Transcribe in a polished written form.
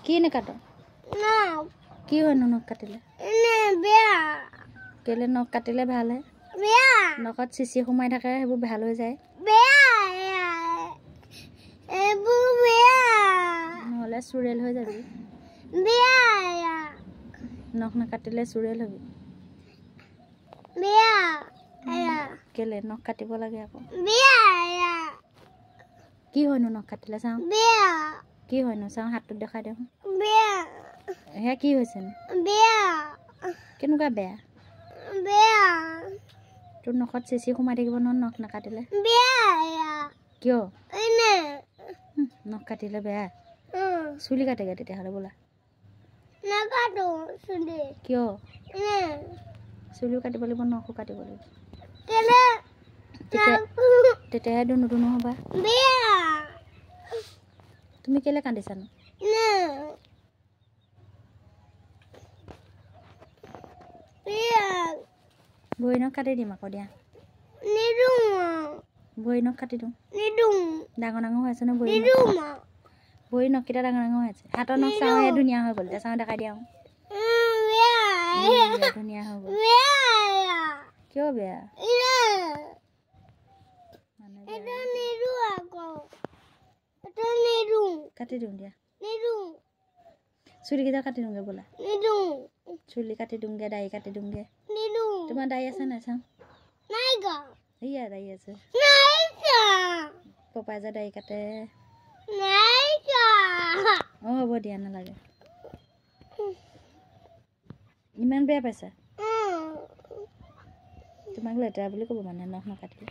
কি নেকাট কি হয়নো নখ কাটিলে কেলে নখ কাটিলে ভাল হে নখত চিচি সোমাই থাকে সেইবোৰ ভাল হৈ যায় নহ'লে চুৰেল হৈ যাবি নখ নাকাটিলে চুৰেল হবি কেলে নখ কাটিব লাগে আকৌ কি হয়নো নখ কাটিলে চাওঁ কি হয়নো চাওঁ হাতটো দেখাই দিওঁ সেয়া কি হৈছে কেনেকুৱা বেয়া তোৰ নখত চিচি সোমাই থাকিব নহয় নখ নাকাটিলে কিয় নখ কাটিলে বেয়া চুলি কাটেগে তেতিয়াহ'লে বোলা কিয় চুলিও কাটিব লাগিব নখো কাটিব লাগিব তেতিয়াহে নতুন হ'বা তুমি কেলে কান্দিছানো ভৰি নখ কাটি দিম আকৌ দিয়া ভৰি নখ কাটি দিওঁ ডাঙৰ ডাঙৰ হৈ আছে ন ভৰি নখকেইটা ডাঙৰ ডাঙৰ হৈ আছে হাতৰ নখ চাওঁহে ধুনীয়া হৈ গ'ল এতিয়া চাওঁ দেখাই দিয়া ধুনীয়া হৈ গ'ল কিয় বেয়া কাটি দিওঁ দিয়া চুলিকেইটা কাটি দিওঁগে বোলা চুলি কাটি দিওঁগে দাড়ি কাটি দিওঁগে তোমাৰ দাড়ি আছে নাই চাওঁ সেয়া দাড়ি আছে পপাই যে দাড়ি কাটে অঁ হ'ব দিয়া নালাগে ইমান বেয়া পাইছা তোমাক লেতেৰা বুলি ক'ব মানে নখ নাকাটিলে